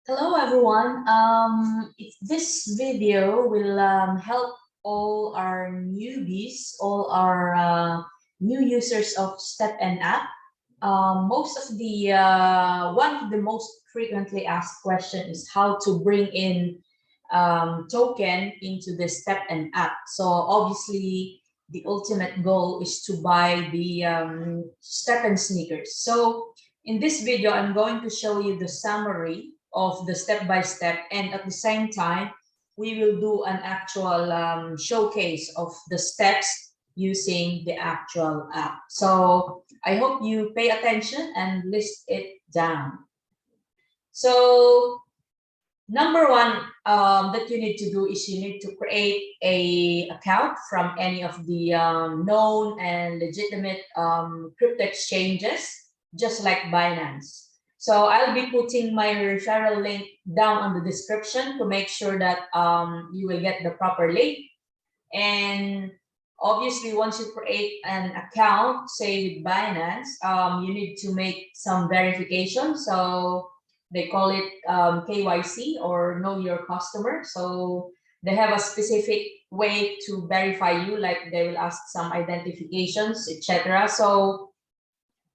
Hello everyone. This video will help all our newbies, all our new users of StepN app. Most of the one of the most frequently asked question is how to bring in token into the StepN app. So obviously the ultimate goal is to buy the StepN sneakers. So in this video, I'm going to show you the summary of the step-by-step, and at the same time, we will do an actual showcase of the steps using the actual app. So I hope you pay attention and list it down. So number one that you need to do is you need to create a account from any of the known and legitimate crypto exchanges, just like Binance. So I'll be putting my referral link down on the description to make sure that you will get the proper link. And obviously, once you create an account, say with Binance, you need to make some verification. So they call it KYC, or know your customer. So they have a specific way to verify you, like they will ask some identifications, etc. So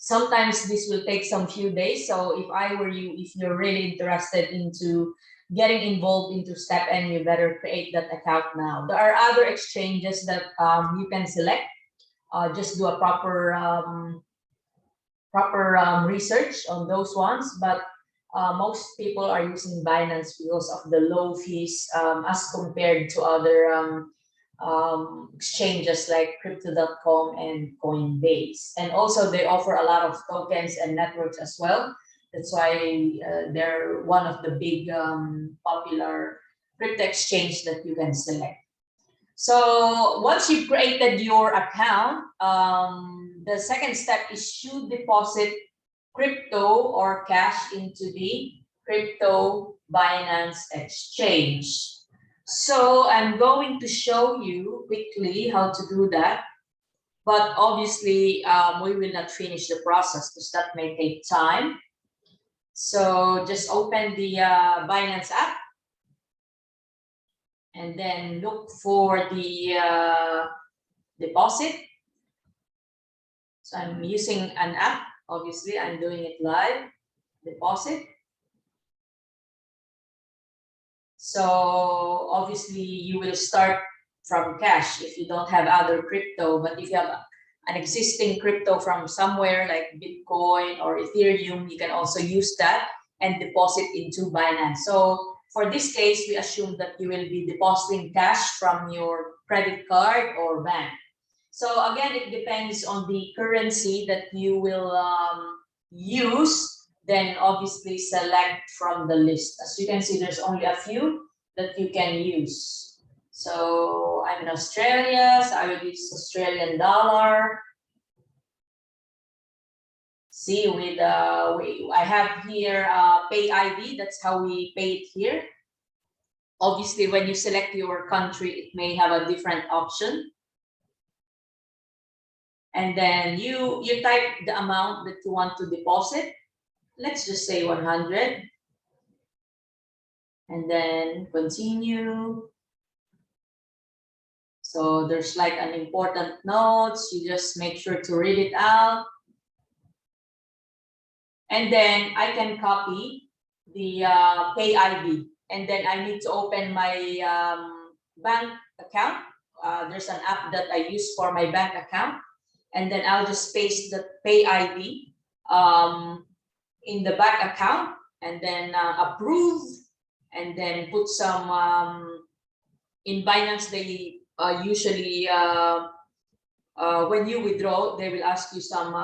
sometimes this will take some few days. So if I were you, if you're really interested into getting involved into StepN, you better create that account now. There are other exchanges that you can select. Just do a proper research on those ones, but most people are using Binance because of the low fees as compared to other exchanges like crypto.com and Coinbase. And also they offer a lot of tokens and networks as well. That's why they're one of the big popular crypto exchange that you can select. So once you've created your account, the second step is to deposit crypto or cash into the crypto Binance exchange. So I'm going to show you quickly how to do that. But obviously, we will not finish the process because that may take time. So just open the Binance app and then look for the deposit. So I'm using an app. Obviously, I'm doing it live. Deposit. So obviously, you will start from cash if you don't have other crypto. But if you have an existing crypto from somewhere like Bitcoin or Ethereum, you can also use that and deposit into Binance. So for this case, we assume that you will be depositing cash from your credit card or bank. So again, it depends on the currency that you will use. Then obviously select from the list. As you can see, there's only a few that you can use. So I'm in Australia, so I will use Australian dollar. See, with I have here pay ID. That's how we pay it here. Obviously, when you select your country, it may have a different option. And then you type the amount that you want to deposit. Let's just say 100. And then continue. So there's like an important notes. You just make sure to read it out. And then I can copy the pay ID. And then I need to open my bank account. There's an app that I use for my bank account. And then I'll just paste the pay ID in the bank account, and then approve, and then put some in Binance. They usually when you withdraw, they will ask you some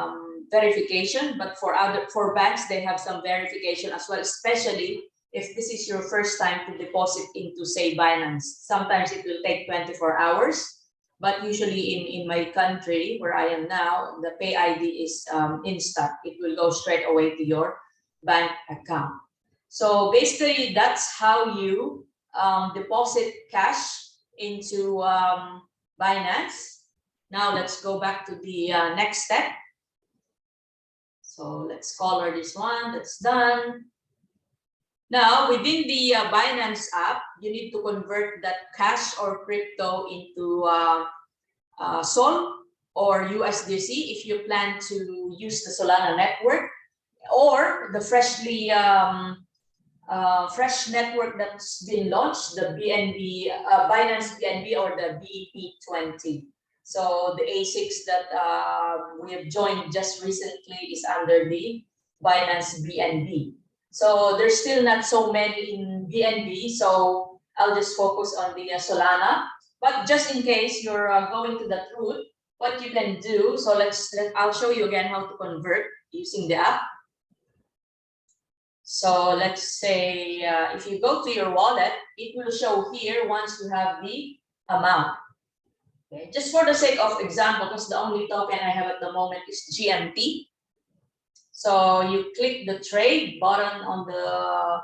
verification, but for banks, they have some verification as well, especially if this is your first time to deposit into, say, Binance. Sometimes it will take 24 hours. But usually in my country where I am now, the pay ID is instant. It will go straight away to your bank account. So basically, that's how you deposit cash into Binance. Now let's go back to the next step. So let's color this one. That's done. Now, within the Binance app, you need to convert that cash or crypto into Sol or USDC if you plan to use the Solana network, or the fresh network that's been launched, the BNB, Binance BNB, or the BEP20. So the ASICs that we have joined just recently is under the Binance BNB. So there's still not so many in BNB, so I'll just focus on the Solana. But just in case you're going to that route, what you can do, so I'll show you again how to convert using the app. So let's say if you go to your wallet, it will show here once you have the amount. Okay, just for the sake of example, because the only token I have at the moment is GMT. So you click the trade button on the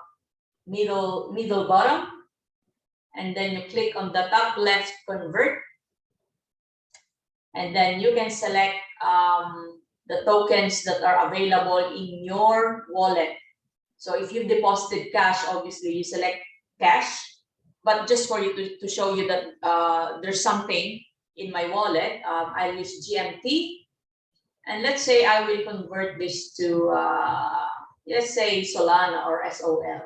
middle bottom, and then you click on the top left convert, and then you can select the tokens that are available in your wallet. So if you've deposited cash, obviously you select cash, but just for you to show you that there's something in my wallet, I'll use GMT. And let's say I will convert this to, let's say Solana or SOL.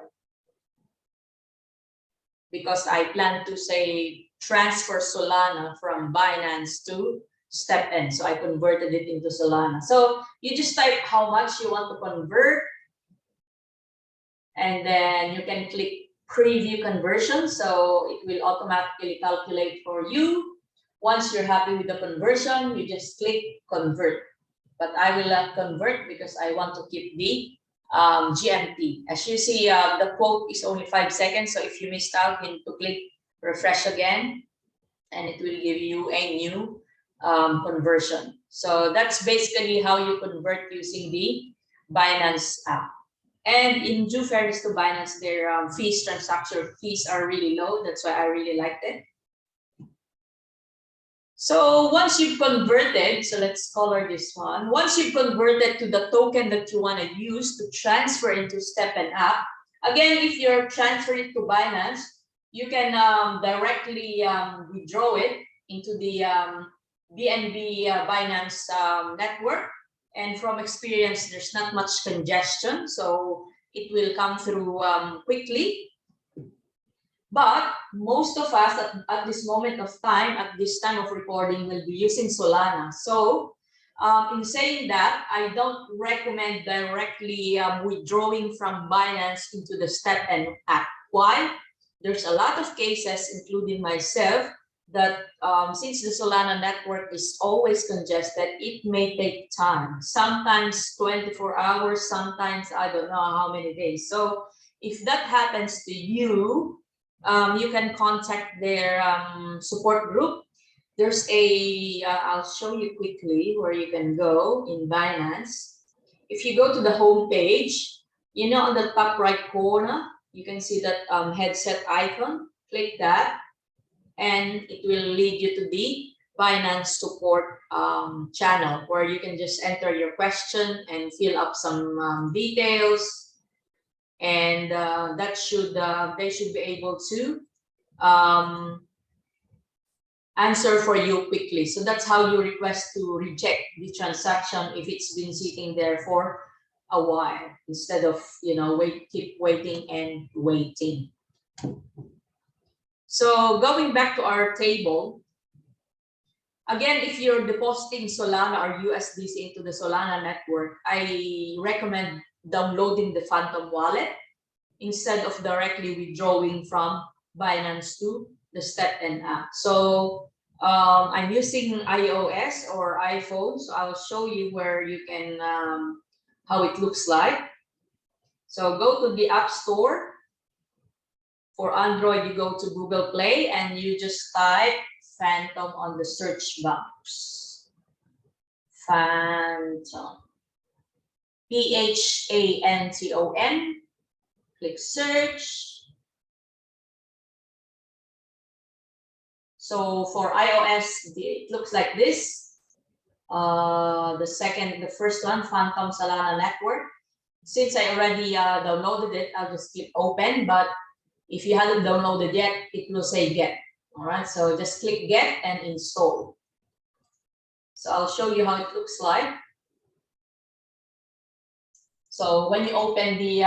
Because I plan to say transfer Solana from Binance to StepN. So I converted it into Solana. So you just type how much you want to convert. And then you can click preview conversion. So it will automatically calculate for you. Once you're happy with the conversion, you just click convert. But I will not convert because I want to keep the GMT. As you see, the quote is only 5 seconds. So if you missed out, you need to click refresh again, and it will give you a new conversion. So that's basically how you convert using the Binance app. And in due fairness to Binance, their transaction fees are really low. That's why I really liked it. So once you've converted, so let's color this one. Once you've converted to the token that you want to use to transfer into StepN app, again, if you're transferring to Binance, you can directly withdraw it into the BNB Binance network. And from experience, there's not much congestion, so it will come through quickly. But most of us at this moment of time, at this time of recording, will be using Solana. So in saying that, I don't recommend directly withdrawing from Binance into the StepN app. Why? There's a lot of cases, including myself, that since the Solana network is always congested, it may take time. Sometimes 24 hours, sometimes I don't know how many days. So if that happens to you, you can contact their support group. There's a, I'll show you quickly where you can go in Binance. If you go to the home page, you know, on the top right corner, you can see that headset icon. Click that, and it will lead you to the Binance support channel, where you can just enter your question and fill up some details. And that should they should be able to answer for you quickly. So that's how you request to reject the transaction if it's been sitting there for a while, instead of, you know, keep waiting and waiting. So going back to our table, again, if you're depositing Solana or USDC into the Solana network, I recommend downloading the Phantom wallet instead of directly withdrawing from Binance to the StepN app. So I'm using iOS or iPhone, so I'll show you where you can, how it looks like. So go to the App Store. For Android, you go to Google Play and you just type Phantom on the search box. Phantom. PHANTOM. Click search. So for iOS, it looks like this. The first one, Phantom Solana Network. since I already downloaded it, I'll just click open. But if you haven't downloaded yet, it will say get. All right, so just click get and install. So I'll show you how it looks like. So when you open the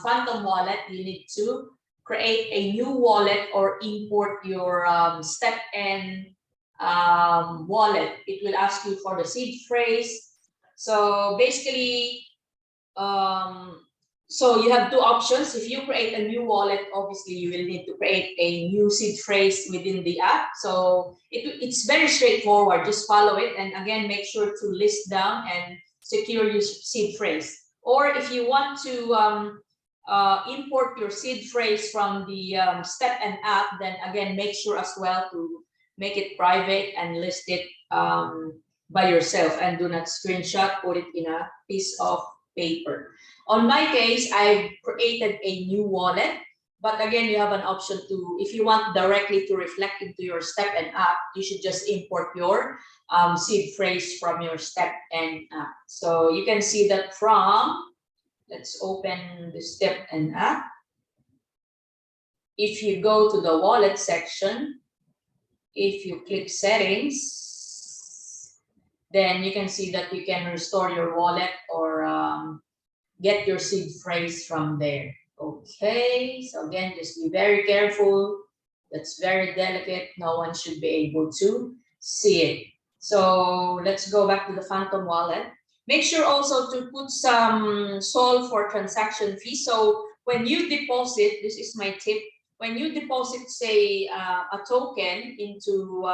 Phantom Wallet, you need to create a new wallet or import your StepN wallet. It will ask you for the seed phrase. So basically, so you have two options. If you create a new wallet, obviously you will need to create a new seed phrase within the app. So it's very straightforward. Just follow it, and again, make sure to list down and secure your seed phrase. Or if you want to import your seed phrase from the StepN app, then again, make sure as well to make it private and list it by yourself, and do not screenshot, put it in a piece of paper. On my case, I've created a new wallet, but again, you have an option to, if you want directly to reflect into your StepN app, you should just import your seed phrase from your StepN app. So you can see that from, let's open the StepN app. If you go to the wallet section, if you click settings, then you can see that you can restore your wallet or get your seed phrase from there. Okay, so again, just be very careful. That's very delicate. No one should be able to see it. So let's go back to the Phantom Wallet. Make sure also to put some sol for transaction fee. So when you deposit, this is my tip, when you deposit, say, a token into,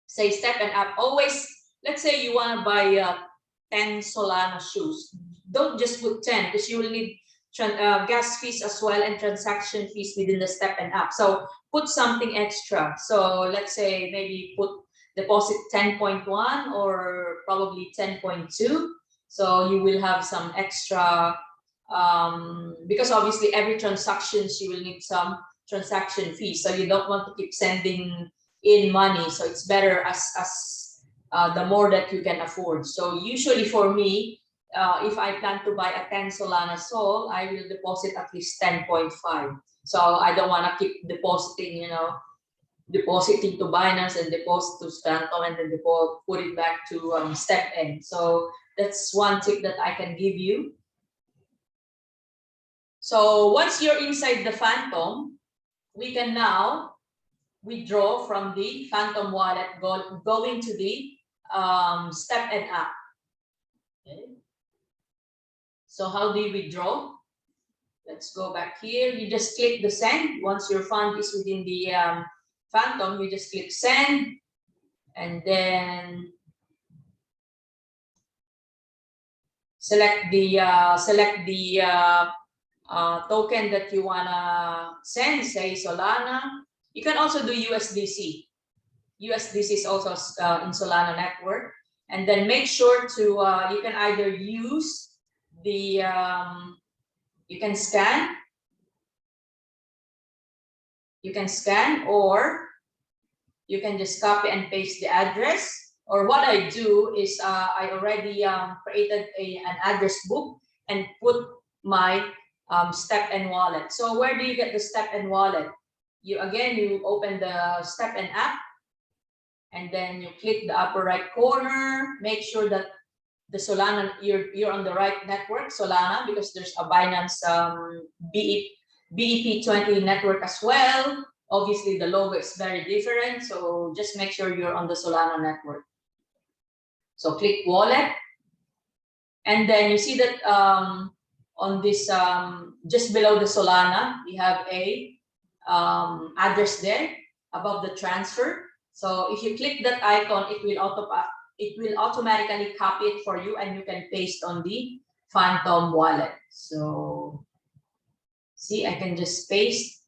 say, StepN app, always, let's say you want to buy 10 Solana shoes. Don't just put 10, because you will need gas fees as well and transaction fees within the StepN app. So put something extra. So let's say maybe put deposit 10.1 or probably 10.2. So you will have some extra, because obviously every transactions you will need some transaction fees. So you don't want to keep sending in money. So it's better as the more that you can afford. So usually for me, if I plan to buy a 10 Solana Sol, I will deposit at least 10.5. So I don't want to keep depositing, depositing to Binance and deposit to Phantom and then put it back to StepN. So that's one tip that I can give you. So once you're inside the Phantom, we can now withdraw from the Phantom Wallet, going to the StepN app. Okay. So how do you withdraw? Let's go back here. You just click the send. Once your fund is within the Phantom, you just click send, and then select the token that you wanna send, say Solana. You can also do USDC. USDC is also in Solana network, and then make sure to you can either use the you can scan, or you can just copy and paste the address. Or what I do is I already created an address book and put my StepN Wallet. So where do you get the StepN Wallet? You open the StepN app, and then you click the upper right corner. Make sure that the Solana, you're on the right network, Solana, because there's a Binance BEP20 network as well. Obviously, the logo is very different, so just make sure you're on the Solana network. So click wallet, and then you see that on this just below the Solana, we have a address there above the transfer. So if you click that icon, it will automatically copy it for you, and you can paste on the Phantom Wallet. So see, I can just paste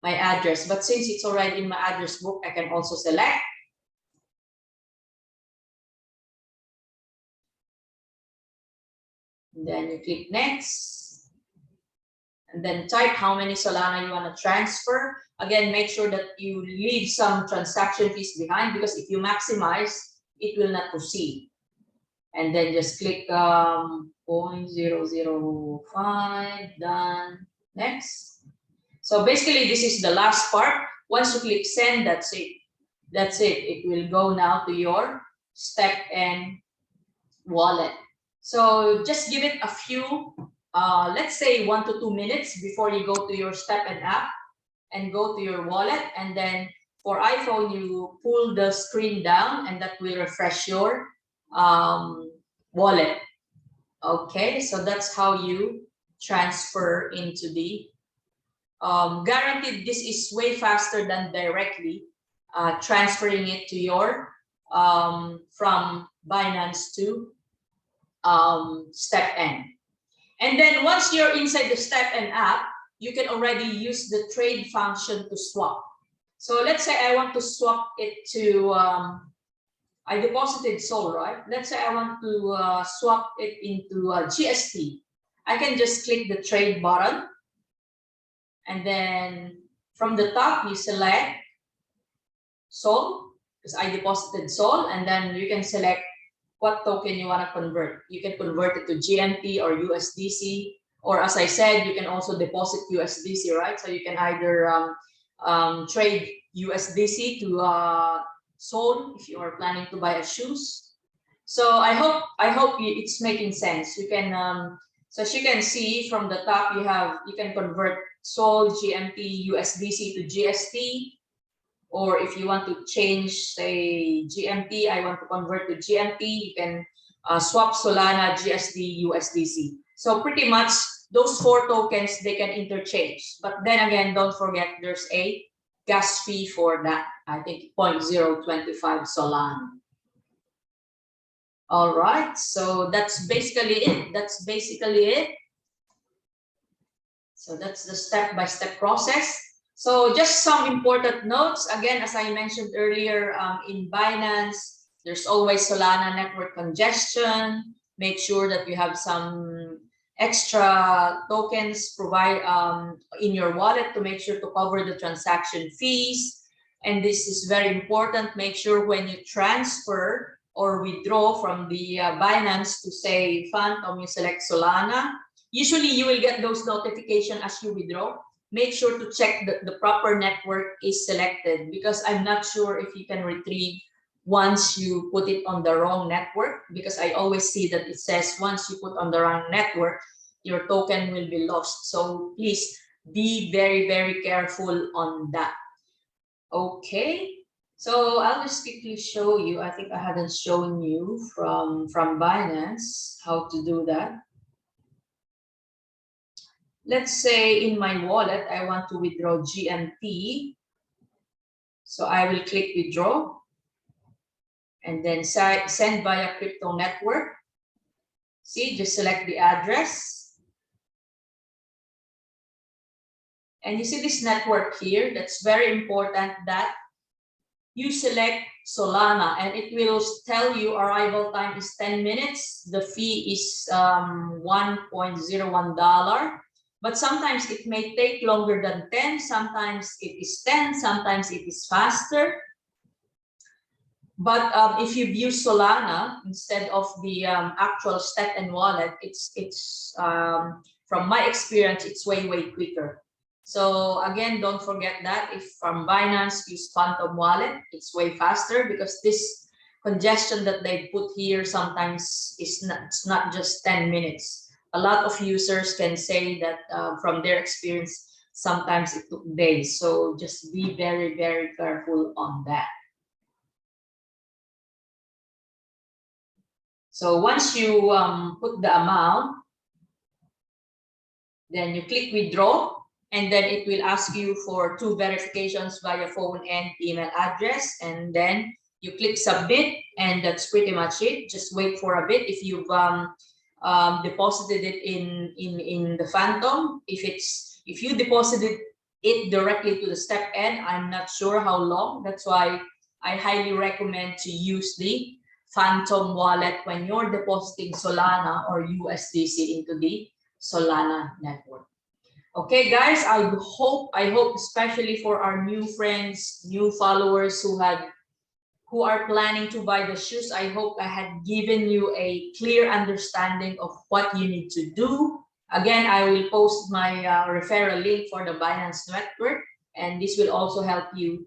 my address, but since it's already in my address book, I can also select. And then you click next, and then type how many Solana you want to transfer. Again, make sure that you leave some transaction fees behind, because if you maximize, it will not proceed. and then just click 0.005, done, next. So basically this is the last part. Once you click send, that's it. That's it. It will go now to your StepN Wallet. So just give it a few, let's say 1 to 2 minutes before you go to your StepN app and go to your wallet. And then for iPhone, you pull the screen down and that will refresh your wallet. Okay, so that's how you transfer into the guaranteed. This is way faster than directly transferring it to your from Binance to StepN. And then once you're inside the StepN app, you can already use the trade function to swap. So let's say I want to swap it to, I deposited SOL, right? Let's say I want to swap it into GST. I can just click the trade button. And then from the top, you select SOL, because I deposited SOL. And then you can select what token you want to convert. You can convert it to GMT or USDC. Or as I said, you can also deposit USDC, right? So you can either trade USDC to SOL if you are planning to buy a shoes. So I hope it's making sense. You can so as you can see from the top, you can convert SOL, GMT, USDC to GST. Or if you want to change, say GMT, I want to convert to GMT, you can swap Solana, GSD, USDC. So pretty much those 4 tokens, they can interchange. But then again, don't forget there's a gas fee for that. I think 0.025 Solana. All right, so that's basically it. So that's the step-by-step process. So just some important notes. Again, as I mentioned earlier, in Binance, there's always Solana network congestion. Make sure that you have some extra tokens in your wallet to make sure to cover the transaction fees. And this is very important. Make sure when you transfer or withdraw from the Binance to say Phantom, you select Solana. Usually you will get those notifications as you withdraw. Make sure to check that the proper network is selected, because I'm not sure if you can retrieve once you put it on the wrong network, because I always see that it says once you put on the wrong network, your token will be lost. So please be very, very careful on that. Okay, so I'll just quickly show you. I think I hadn't shown you from Binance how to do that. Let's say in my wallet, I want to withdraw GMT. So I will click withdraw and then send via crypto network. See, just select the address. And you see this network here, that's very important that you select Solana, and it will tell you arrival time is 10 minutes. The fee is $1.01. But sometimes it may take longer than 10, sometimes it is 10, sometimes it is faster. But if you use Solana instead of the actual StepN Wallet, it's from my experience, it's way, way quicker. So again, don't forget that if from Binance, use Phantom Wallet, it's way faster, because this congestion that they put here sometimes it's not just 10 minutes. A lot of users can say that from their experience, sometimes it took days. So just be very, very careful on that. So once you put the amount, then you click withdraw, and then it will ask you for 2 verifications via phone and email address. And then you click submit, and that's pretty much it. Just wait for a bit. If you've deposited it in the Phantom, if you deposited it directly to the StepN, I'm not sure how long. That's why I highly recommend to use the Phantom Wallet when you're depositing Solana or USDC into the Solana network. Okay, guys, I hope especially for our new friends, new followers who who are planning to buy the shoes, I hope I had given you a clear understanding of what you need to do. Again, I will post my referral link for the Binance network, and this will also help you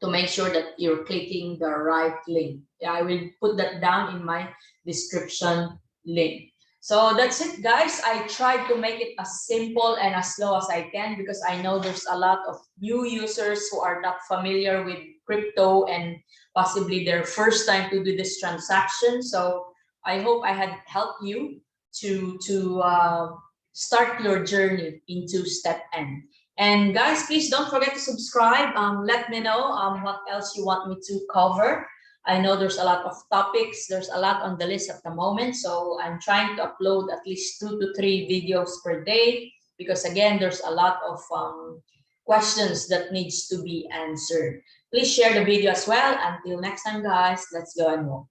to make sure that you're clicking the right link. I will put that down in my description link. So that's it, guys. I tried to make it as simple and as slow as I can because I know there's a lot of new users who are not familiar with crypto and possibly their first time to do this transaction. So I hope I had helped you to start your journey into StepN. And guys, please don't forget to subscribe. Let me know what else you want me to cover. I know there's a lot of topics. There's a lot on the list at the moment. So I'm trying to upload at least 2 to 3 videos per day because again, there's a lot of questions that needs to be answered. Please share the video as well. Until next time, guys, let's go and walk.